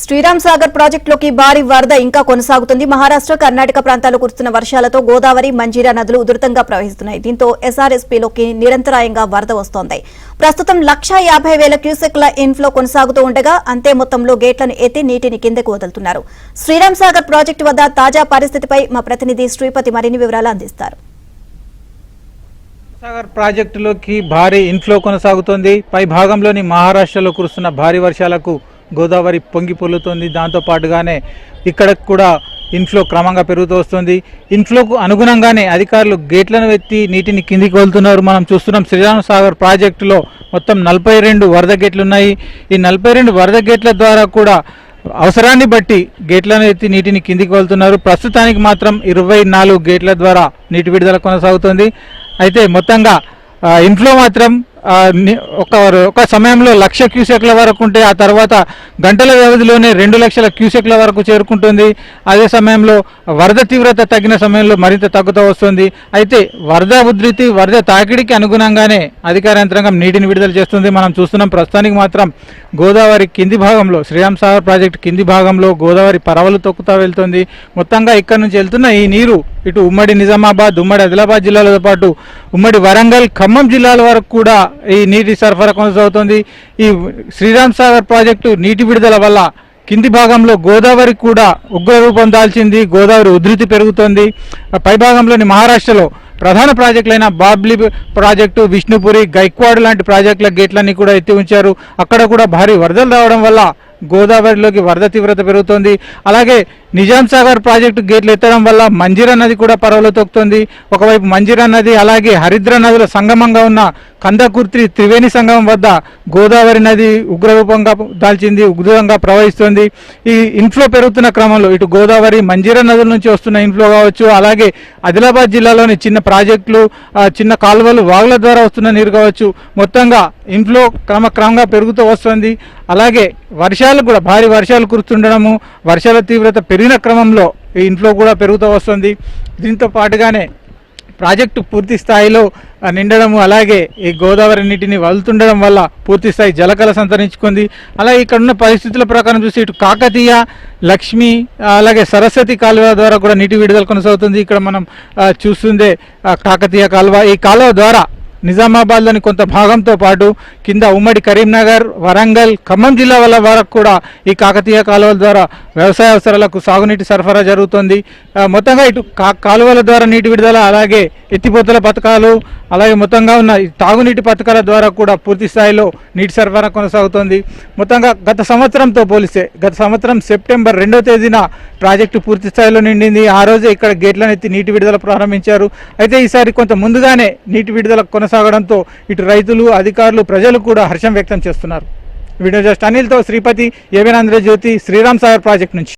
శ్రీరామ్ సాగర్ ప్రాజెక్టులోకి భారీ వరద ఇంకా కొనసాగుతుంది. మహారాష్ట్ర, కర్ణాటక ప్రాంతాల్లో కురుస్తున్న వర్షాలతో గోదావరి, మంజీరా నదులు ఉధృతంగా ప్రవహిస్తున్నాయి. దీంతో ఎస్ఆర్ఎస్పీలోకి నిరంతరాయంగా వరద వస్తోంది. ప్రస్తుతం 1,50,000 క్యూసెక్ల ఇన్ఫ్లో కొనసాగుతూ ఉండగా అంతే మొత్తంలో గేట్లను ఎత్తి నీటిని కిందకు వదులుతున్నారు. శ్రీరామ్ సాగర్ ప్రాజెక్టు వద్ద తాజా పరిస్థితిపై మా ప్రతినిధి శ్రీపతి మరిన్ని వివరాలు అందిస్తారు. సాగర్ ప్రాజెక్టులోకి భారీ ఇన్ఫ్లో కొనసాగుతోంది. పై భాగంలోని మహారాష్ట్రలో కురుస్తున్న భారీ వర్షాలకు గోదావరి పొంగి పొల్లుతోంది. దాంతో పాటుగానే ఇక్కడ కూడా ఇన్ఫ్లో క్రమంగా పెరుగుతూ వస్తుంది. ఇన్ఫ్లోకు అనుగుణంగానే అధికారులు గేట్లను ఎత్తి నీటిని కిందికి వెళ్తున్నారు. మనం చూస్తున్నాం శ్రీరామ్ సాగర్ ప్రాజెక్టులో మొత్తం 42 వరద గేట్లు ఉన్నాయి. ఈ 42 వరద గేట్ల ద్వారా కూడా అవసరాన్ని బట్టి గేట్లను ఎత్తి నీటిని కిందికి వెళ్తున్నారు. ప్రస్తుతానికి మాత్రం 24 గేట్ల ద్వారా నీటి విడుదల కొనసాగుతుంది. అయితే మొత్తంగా ఇన్ఫ్లో మాత్రం ఒక సమయంలో 1,00,000 క్యూసెక్ల వరకు ఉంటే ఆ తర్వాత గంటల వ్యవధిలోనే 2,00,000 క్యూసెక్ల వరకు చేరుకుంటుంది. అదే సమయంలో వరద తీవ్రత తగ్గిన సమయంలో మరింత తగ్గుతూ వస్తుంది. అయితే వరద ఉధృతి, వరద తాకిడికి అనుగుణంగానే అధికార యంత్రాంగం నీటిని విడుదల చేస్తుంది. మనం చూస్తున్నాం ప్రస్తుతానికి మాత్రం గోదావరి కింది భాగంలో, శ్రీరామ్ సాగర్ ప్రాజెక్టు కింది భాగంలో గోదావరి పరవలు తొక్కుతూ వెళ్తుంది. మొత్తంగా ఇక్కడ నుంచి వెళ్తున్న ఈ నీరు ఇటు ఉమ్మడి నిజామాబాద్, ఉమ్మడి ఆదిలాబాద్ జిల్లాలతో పాటు ఉమ్మడి వరంగల్, ఖమ్మం జిల్లాల వరకు కూడా ఈ నీటి సరఫరా కొనసాగుతోంది. ఈ శ్రీరామ్ సాగర్ ప్రాజెక్టు నీటి విడుదల వల్ల కింది భాగంలో గోదావరి కూడా ఉగ్రరూపం దాల్చింది. గోదావరి ఉధృతి పెరుగుతోంది. పై భాగంలోని మహారాష్ట్రలో ప్రధాన ప్రాజెక్టులైన బాబ్లీ ప్రాజెక్టు, విష్ణుపురి, గైక్వాడ్ లాంటి ప్రాజెక్టుల గేట్లన్నీ కూడా ఎత్తి ఉంచారు. అక్కడ కూడా భారీ వరదలు రావడం వల్ల గోదావరిలోకి వరద తీవ్రత పెరుగుతోంది. అలాగే నిజాం సాగర్ ప్రాజెక్టు గేట్లు ఎత్తడం వల్ల మంజీరా నది కూడా పరవలు తొక్కుతుంది. ఒకవైపు మంజీరా నది, అలాగే హరిద్ర నదుల సంగమంగా ఉన్న కందకుర్తి త్రివేణి సంగమం వద్ద గోదావరి నది ఉగ్రరూపంగా దాల్చింది, ఉగ్రంగా ప్రవహిస్తుంది. ఈ ఇన్ఫ్లో పెరుగుతున్న క్రమంలో ఇటు గోదావరి, మంజీరా నదుల నుంచి వస్తున్న ఇన్ఫ్లో కావచ్చు, అలాగే ఆదిలాబాద్ జిల్లాలోని చిన్న ప్రాజెక్టులు, చిన్న కాలువలు, వాగుల ద్వారా వస్తున్న నీరు కావచ్చు, మొత్తంగా ఇన్ఫ్లో క్రమక్రమంగా పెరుగుతూ వస్తుంది. అలాగే వర్షాలు కూడా భారీ వర్షాలు కురుస్తుండడము, వర్షాల తీవ్రత పెరిగిన క్రమంలో ఈ ఇన్ఫ్లో కూడా పెరుగుతూ వస్తుంది. దీంతో పాటుగానే ప్రాజెక్టు పూర్తి స్థాయిలో నిండడము, అలాగే ఈ గోదావరి నీటిని వదులుతుండడం వల్ల పూర్తి స్థాయి జలకళ సంతరించుకుంది. అలాగే ఇక్కడ ఉన్న పరిస్థితుల ప్రకారం చూసి ఇటు కాకతీయ, లక్ష్మి, అలాగే సరస్వతి కాలువ ద్వారా కూడా నీటి విడుదల కొనసాగుతుంది. ఇక్కడ మనం చూస్తుందే కాకతీయ కాలువ. ఈ కాలువ ద్వారా నిజామాబాద్లోని కొంత భాగంతో పాటు కింద ఉమ్మడి కరీంనగర్, వరంగల్, ఖమ్మం జిల్లా వరకు కూడా ఈ కాకతీయ కాలువల ద్వారా వ్యవసాయ అవసరాలకు సాగునీటి సరఫరా జరుగుతుంది. మొత్తంగా ఇటు కాలువల ద్వారా నీటి విడుదల, అలాగే ఎత్తిపోతల పథకాలు, అలాగే మొత్తంగా ఉన్న తాగునీటి పథకాల ద్వారా కూడా పూర్తి స్థాయిలో నీటి సరఫరా కొనసాగుతోంది. మొత్తంగా గత సంవత్సరంతో పోలిస్తే గత సంవత్సరం సెప్టెంబర్ 2వ తేదీన ప్రాజెక్టు పూర్తి స్థాయిలో నిండింది. ఆ రోజే ఇక్కడ గేట్లను ఎత్తి నీటి విడుదల ప్రారంభించారు. అయితే ఈసారి కొంత ముందుగానే నీటి విడుదల కొనసాగడంతో ఇటు రైతులు, అధికారులు, ప్రజలు కూడా హర్షం వ్యక్తం చేస్తున్నారు. వీడియో జర్నలిస్ట్ అనిల్తో శ్రీపతి, ఏబీఎన్ ఆంధ్రజ్యోతి, శ్రీరామ్ సాగర్ ప్రాజెక్టు నుంచి.